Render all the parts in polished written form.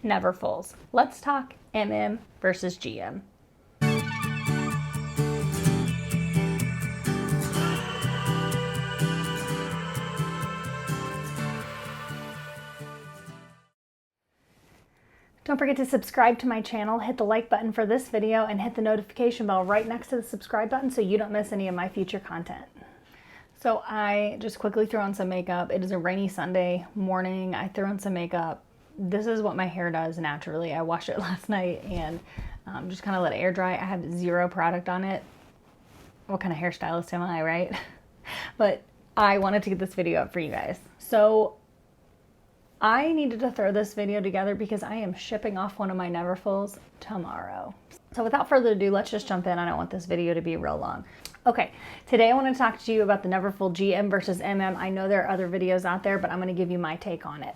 Neverfulls. Let's talk MM versus GM. Don't forget to subscribe to my channel, hit the like button for this video, and hit the notification bell right next to the subscribe button so you don't miss any of my future content. So I just quickly threw on some makeup. It is a rainy Sunday morning. I threw on some makeup. This is what my hair does naturally. I washed it last night and just kind of let it air dry. I have zero product on it. What kind of hairstylist am I, right? But I wanted to get this video up for you guys. So I needed to throw this video together because I am shipping off one of my Neverfulls tomorrow. So without further ado, let's just jump in. I don't want this video to be real long. Okay, today I want to talk to you about the Neverfull GM versus MM. I know there are other videos out there, but I'm going to give you my take on it.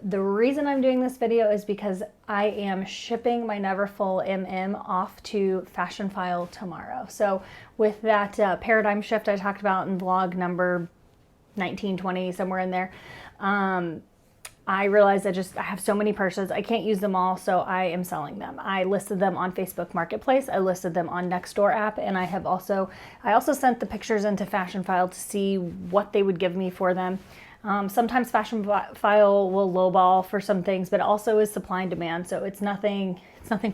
The reason I'm doing this video is because I am shipping my Neverfull MM off to Fashionphile tomorrow. So with that paradigm shift I talked about in vlog number 19, 20, somewhere in there, I realized I have so many purses, I can't use them all, so I am selling them. I listed them on Facebook Marketplace, I listed them on Nextdoor app, and I also sent the pictures into Fashionphile to see what they would give me for them. Sometimes Fashionphile will lowball for some things, but also is supply and demand, so it's nothing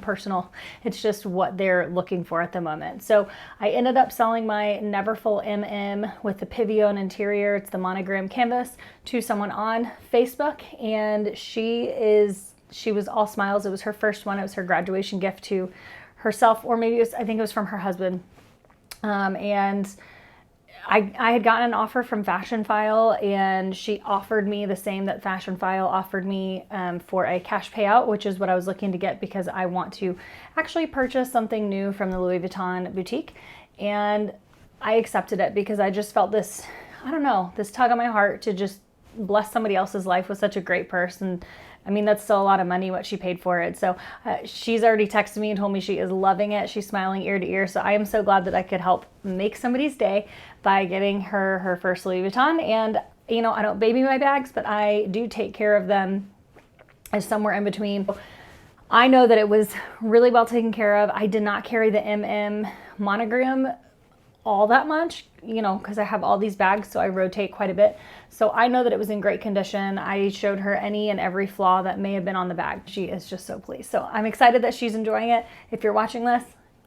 personal. It's just what they're looking for at the moment. So I ended up selling my Neverfull MM with the Pavillon interior. It's the monogram canvas to someone on Facebook, and she was all smiles. It was her first one. It was her graduation gift to herself, or maybe I think it was from her husband. And I had gotten an offer from Fashionphile, and she offered me the same that Fashionphile offered me for a cash payout, which is what I was looking to get because I want to actually purchase something new from the Louis Vuitton boutique. And I accepted it because I just felt this, I don't know, this tug on my heart to just bless somebody else's life with such a great purse. And I mean, that's still a lot of money what she paid for it. So she's already texted me and told me she is loving it. She's smiling ear to ear. So I am so glad that I could help make somebody's day by getting her first Louis Vuitton. And, you know, I don't baby my bags, but I do take care of them as somewhere in between. I know that it was really well taken care of. I did not carry the MM monogram all that much, you know, because I have all these bags, so I rotate quite a bit. So I know that it was in great condition. I showed her any and every flaw that may have been on the bag. She is just so pleased. So I'm excited that she's enjoying it. If you're watching this,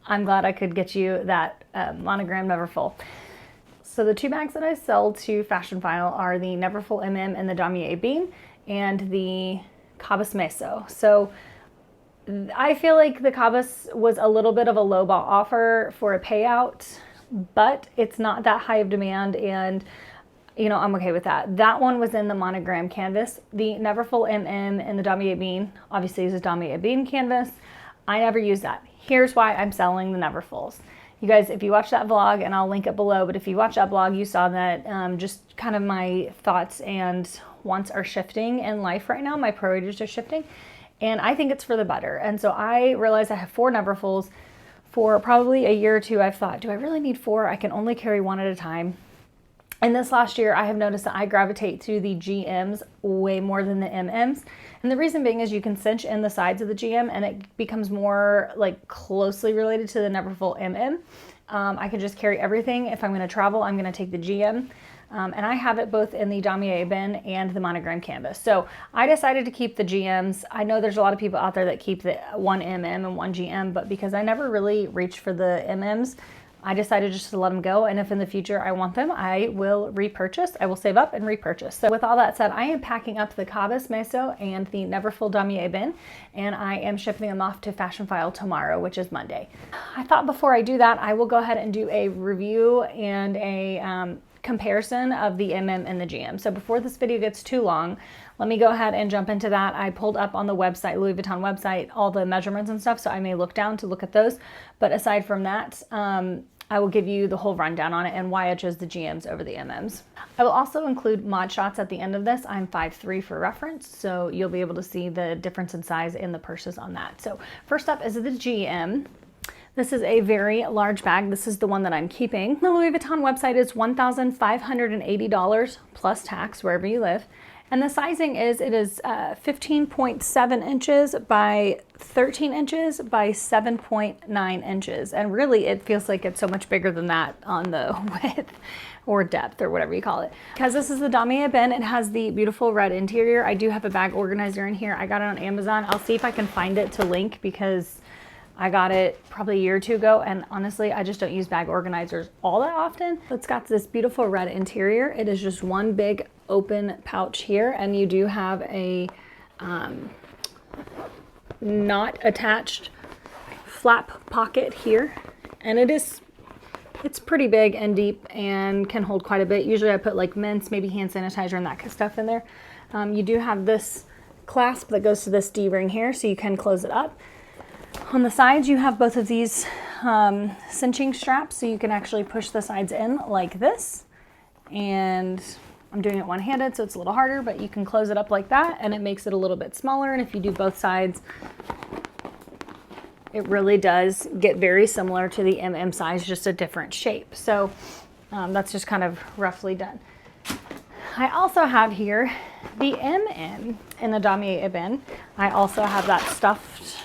I'm glad I could get you that monogram Neverfull. So the two bags that I sell to Fashionphile are the Neverfull MM and the damier ebene and the Cabas Meso. So I feel like the Cabas was a little bit of a lowball offer for a payout, but it's not that high of demand, and you know, I'm okay with that. That one was in the monogram canvas. The Neverfull MM and the damier ebene, obviously is a damier ebene canvas. I never use that. Here's why I'm selling the Neverfulls. You guys, if you watch that vlog, and I'll link it below, but if you watch that vlog, you saw that just kind of my thoughts and wants are shifting in life right now. My priorities are shifting, and I think it's for the better. And so I realized I have 4 Neverfulls. For probably a year or two, I've thought, do I really need 4? I can only carry 1 at a time. And this last year, I have noticed that I gravitate to the GMs way more than the MMs. And the reason being is you can cinch in the sides of the GM and it becomes more like closely related to the Neverfull MM. I can just carry everything. If I'm going to travel, I'm going to take the GM. And I have it both in the damier ebene and the monogram canvas. So I decided to keep the GMs. I know there's a lot of people out there that keep the 1 MM and 1 GM, but because I never really reached for the MMs, I decided just to let them go. And if in the future I want them, I will repurchase. I will save up and repurchase. So with all that said, I am packing up the Cabas Meso and the Neverfull damier ebene, and I am shipping them off to Fashionphile tomorrow, which is Monday. I thought before I do that, I will go ahead and do a review and a comparison of the MM and the GM. So before this video gets too long, let me go ahead and jump into that. I pulled up on the website, Louis Vuitton website, all the measurements and stuff, so I may look down to look at those. But aside from that, I will give you the whole rundown on it and why I chose the GMs over the MMs. I will also include mod shots at the end of this. I'm 5'3" for reference, so you'll be able to see the difference in size in the purses on that. So first up is the GM. This is a very large bag. This is the one that I'm keeping. The Louis Vuitton website is $1,580 plus tax wherever you live. And the sizing is, it is 15.7 inches by 13 inches by 7.9 inches. And really it feels like it's so much bigger than that on the width or depth or whatever you call it. Because this is the damier bin, it has the beautiful red interior. I do have a bag organizer in here. I got it on Amazon. I'll see if I can find it to link because I got it probably a year or two ago, and honestly, I just don't use bag organizers all that often. It's got this beautiful red interior. It is just one big open pouch here, and you do have a not attached flap pocket here, and it's pretty big and deep and can hold quite a bit. Usually I put like mints, maybe hand sanitizer and that kind of stuff in there. You do have this clasp that goes to this D-ring here, so you can close it up. On the sides, you have both of these cinching straps, so you can actually push the sides in like this. And I'm doing it one-handed, so it's a little harder, but you can close it up like that, and it makes it a little bit smaller. And if you do both sides, it really does get very similar to the MM size, just a different shape. So that's just kind of roughly done. I also have here the MM in the damier bin. I also have that stuffed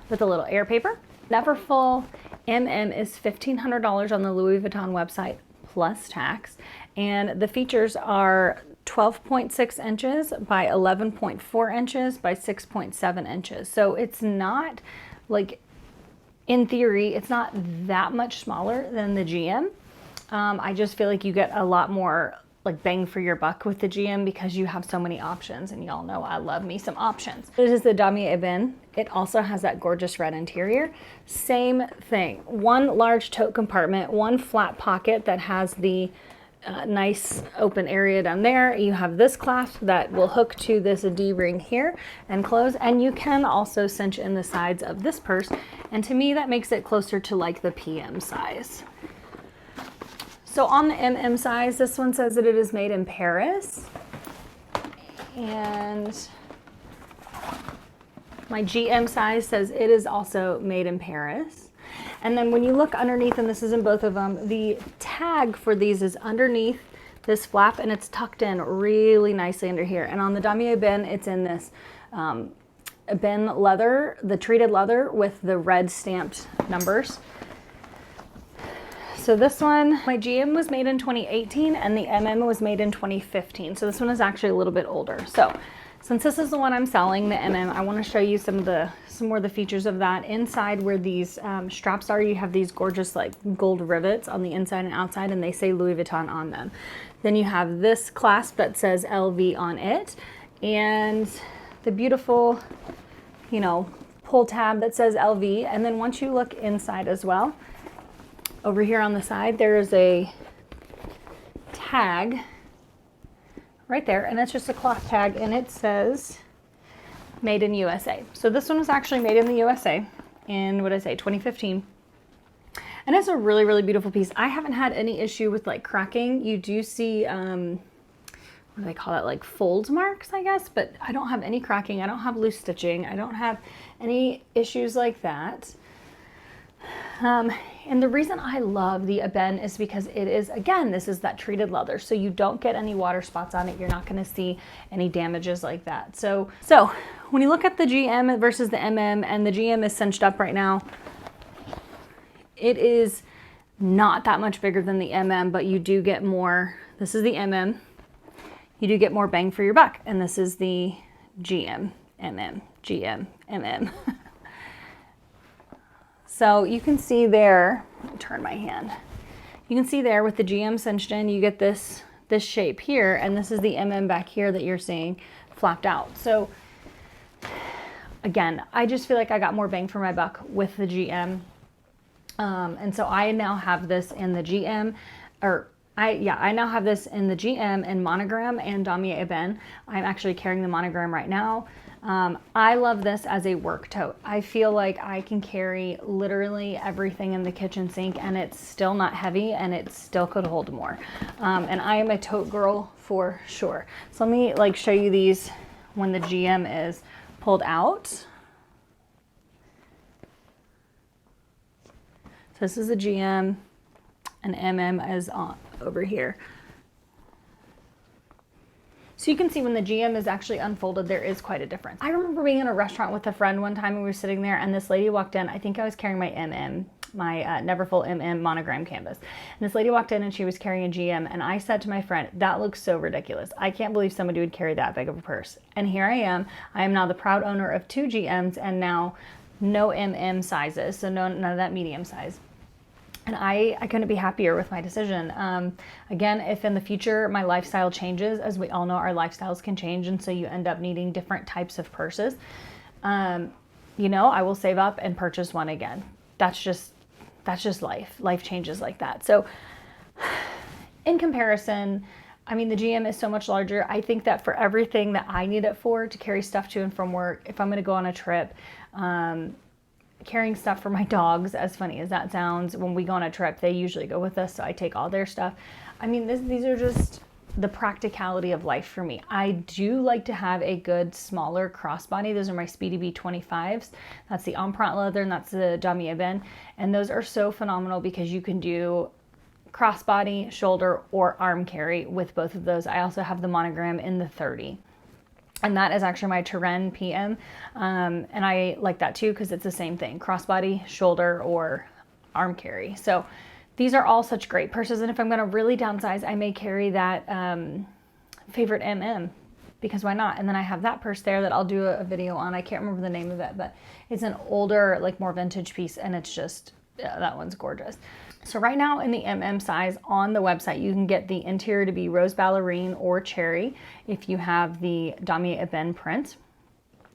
with a little air paper. Neverfull MM is $1,500 on the Louis Vuitton website plus tax. And the features are 12.6 inches by 11.4 inches by 6.7 inches. So it's not like, in theory, it's not that much smaller than the GM. I just feel like you get a lot more like bang for your buck with the GM because you have so many options, and y'all know I love me some options. This is the damier bin. It also has that gorgeous red interior. Same thing, one large tote compartment, one flat pocket that has the nice open area down there. You have this clasp that will hook to this D-ring here and close, and you can also cinch in the sides of this purse, and to me that makes it closer to like the PM size. So on the MM size, this one says that it is made in Paris, and my GM size says it is also made in Paris. And then when you look underneath, and this is in both of them, the tag for these is underneath this flap, and it's tucked in really nicely under here. And on the damier bin, it's in this bin leather, the treated leather with the red stamped numbers. So this one, my GM was made in 2018 and the MM was made in 2015. So this one is actually a little bit older. So since this is the one I'm selling, the MM, I want to show you some more of the features of that. Inside where these straps are, you have these gorgeous like gold rivets on the inside and outside, and they say Louis Vuitton on them. Then you have this clasp that says LV on it, and the beautiful, you know, pull tab that says LV. And then once you look inside as well, over here on the side, there is a tag right there, and it's just a cloth tag, and it says made in USA. So this one was actually made in the USA in, what did I say, 2015. And it's a really, really beautiful piece. I haven't had any issue with like cracking. You do see, what do they call that? Like fold marks, I guess, but I don't have any cracking. I don't have loose stitching. I don't have any issues like that. And the reason I love the ebene is because it is, again, this is that treated leather, so you don't get any water spots on it. You're not going to see any damages like that. So when you look at the GM versus the MM, and the GM is cinched up right now, it is not that much bigger than the MM, but you do get more. This is the MM. You do get more bang for your buck, and this is the GM, MM, GM, MM. So you can see there, let me turn my hand. You can see there with the GM cinched in, you get this shape here, and this is the MM back here that you're seeing flapped out. So again, I just feel like I got more bang for my buck with the GM. And so I now have this in the GM, I now have this in the GM in monogram and damier ebene. I'm actually carrying the monogram right now. I love this as a work tote. I feel like I can carry literally everything in the kitchen sink, and it's still not heavy, and it still could hold more. And I am a tote girl for sure. So let me like show you these when the GM is pulled out. So this is a GM, and MM is on over here. So you can see when the GM is actually unfolded, there is quite a difference. I remember being in a restaurant with a friend one time and we were sitting there and this lady walked in. I think I was carrying my my Neverfull MM monogram canvas. And this lady walked in and she was carrying a GM and I said to my friend, that looks so ridiculous. I can't believe somebody would carry that big of a purse. And here I am now the proud owner of 2 GMs and now no MM sizes, so none of that medium size. And I couldn't be happier with my decision. Again, if in the future my lifestyle changes, as we all know, our lifestyles can change, and so you end up needing different types of purses, you know, I will save up and purchase one again. That's just life. Life changes like that. So in comparison, I mean, the GM is so much larger. I think that for everything that I need it for, to carry stuff to and from work, if I'm going to go on a trip, carrying stuff for my dogs, as funny as that sounds, when we go on a trip, they usually go with us, so I take all their stuff. I mean, these are just the practicality of life for me. I do like to have a good smaller crossbody. Those are my Speedy B 25s. That's the empreinte leather and that's the damier ebene. And those are so phenomenal because you can do crossbody, shoulder, or arm carry with both of those. I also have the monogram in the 30. And that is actually my Terrain PM. And I like that too because it's the same thing, crossbody, shoulder, or arm carry. So these are all such great purses. And if I'm going to really downsize, I may carry that favorite MM because why not? And then I have that purse there that I'll do a video on. I can't remember the name of it, but it's an older, like more vintage piece. And it's just, yeah, that one's gorgeous. So right now in the MM size on the website, you can get the interior to be rose ballerine or cherry if you have the damier ebene print.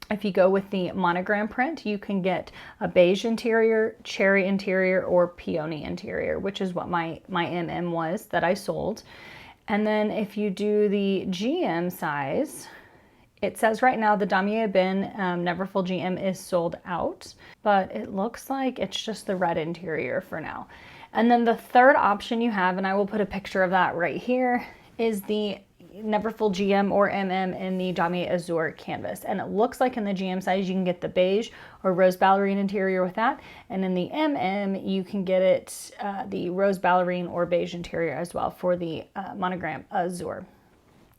If you go with the monogram print, you can get a beige interior, cherry interior, or peony interior, which is what my MM was that I sold. And then if you do the GM size, it says right now the damier ebene Neverfull GM is sold out, but it looks like it's just the red interior for now. And then the third option you have, and I will put a picture of that right here, is the Neverfull GM or MM in the damier azure canvas. And it looks like in the GM size you can get the beige or rose ballerine interior with that. And in the MM you can get it the rose ballerine or beige interior as well for the monogram azure,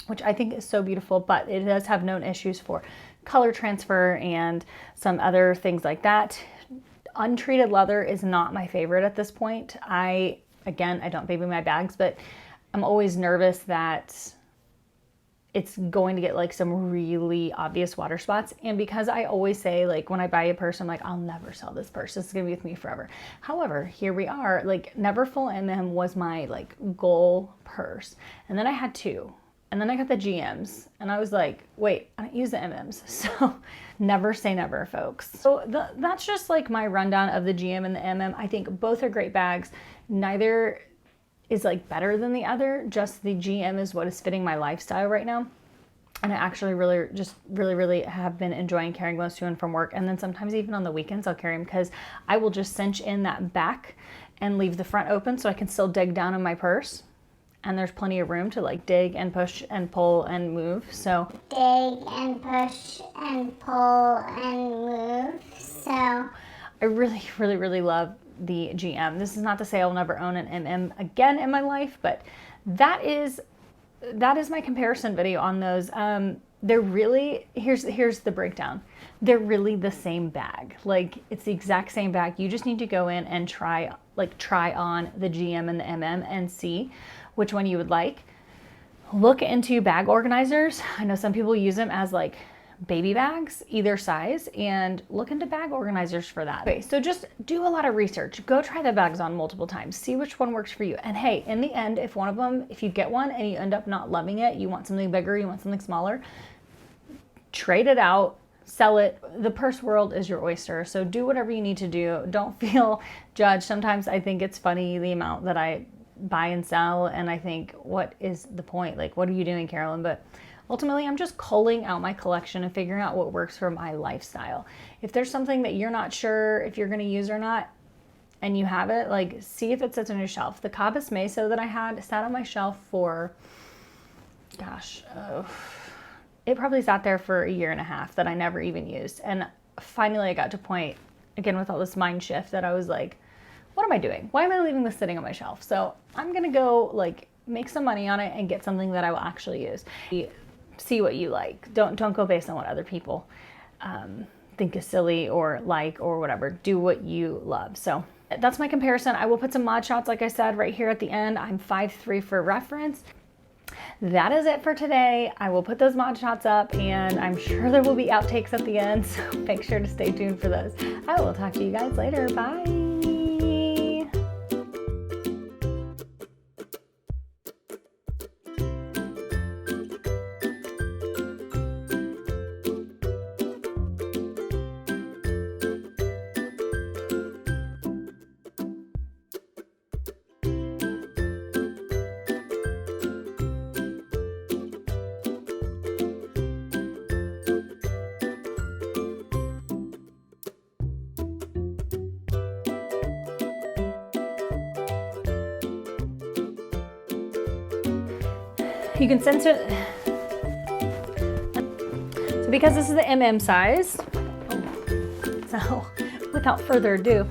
which I think is so beautiful, but it does have known issues for color transfer and some other things like that. Untreated leather is not my favorite at this point. I don't baby my bags, but I'm always nervous that it's going to get like some really obvious water spots. And because I always say, like, when I buy a purse, I'm like, I'll never sell this purse. This is gonna be with me forever. However, here we are. Like, Neverfull MM was my like goal purse. And then I had 2. And then I got the GMs and I was like, wait, I don't use the MMs. So never say never, folks. So that's just like my rundown of the GM and the MM. I think both are great bags. Neither is like better than the other. Just the GM is what is fitting my lifestyle right now. And I actually really have been enjoying carrying those to and from work. And then sometimes even on the weekends, I'll carry them because I will just cinch in that back and leave the front open so I can still dig down in my purse. And there's plenty of room to like dig and push and pull and move. So dig and push and pull and move. So I really love the GM. This is not to say I'll never own an MM again in my life, but that is my comparison video on those. They're really, here's the breakdown. They're really the same bag. Like, it's the exact same bag. You just need to go in and try on the GM and the MM and see which one you would like. Look into bag organizers. I know some people use them as like baby bags, either size, and look into bag organizers for that. Okay, so just do a lot of research. Go try the bags on multiple times. See which one works for you. And hey, in the end, if one of them, if you get one and you end up not loving it, you want something bigger, you want something smaller, trade it out, sell it. The purse world is your oyster. So do whatever you need to do. Don't feel judged. Sometimes I think it's funny the amount that I buy and sell, and I think, what is the point? Like, what are you doing, Carolyn? But ultimately, I'm just culling out my collection and figuring out what works for my lifestyle. If there's something that you're not sure if you're going to use or not, and you have it, like, see if it sits on your shelf. The Cabas Meso that I had sat on my shelf for, gosh, it probably sat there for 1.5 years that I never even used. And finally, I got to a point, again, with all this mind shift, that I was like, what am I doing? Why am I leaving this sitting on my shelf? So I'm gonna go like make some money on it and get something that I will actually use. see what you like. Don't go based on what other people think is silly or like or whatever. Do what you love. So that's my comparison. I will put some mod shots, like I said, right here at the end. I'm 5'3" for reference. That is it for today. I will put those mod shots up, and I'm sure there will be outtakes at the end, so make sure to stay tuned for those. I will talk to you guys later. Bye. You can censor. So because this is the MM size, so without further ado,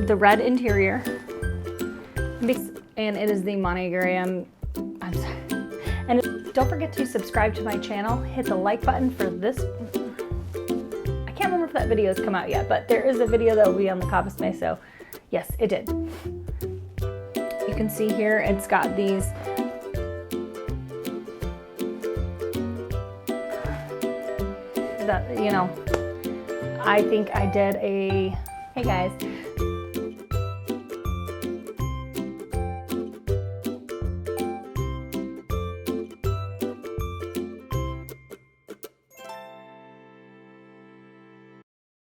the red interior, and it is the monogram. I'm sorry. And don't forget to subscribe to my channel. Hit the like button for this. I can't remember if that video has come out yet, but there is a video that will be on the Coppice May, so yes, it did. You can see here it's got these that, you know, I think I did a, hey guys,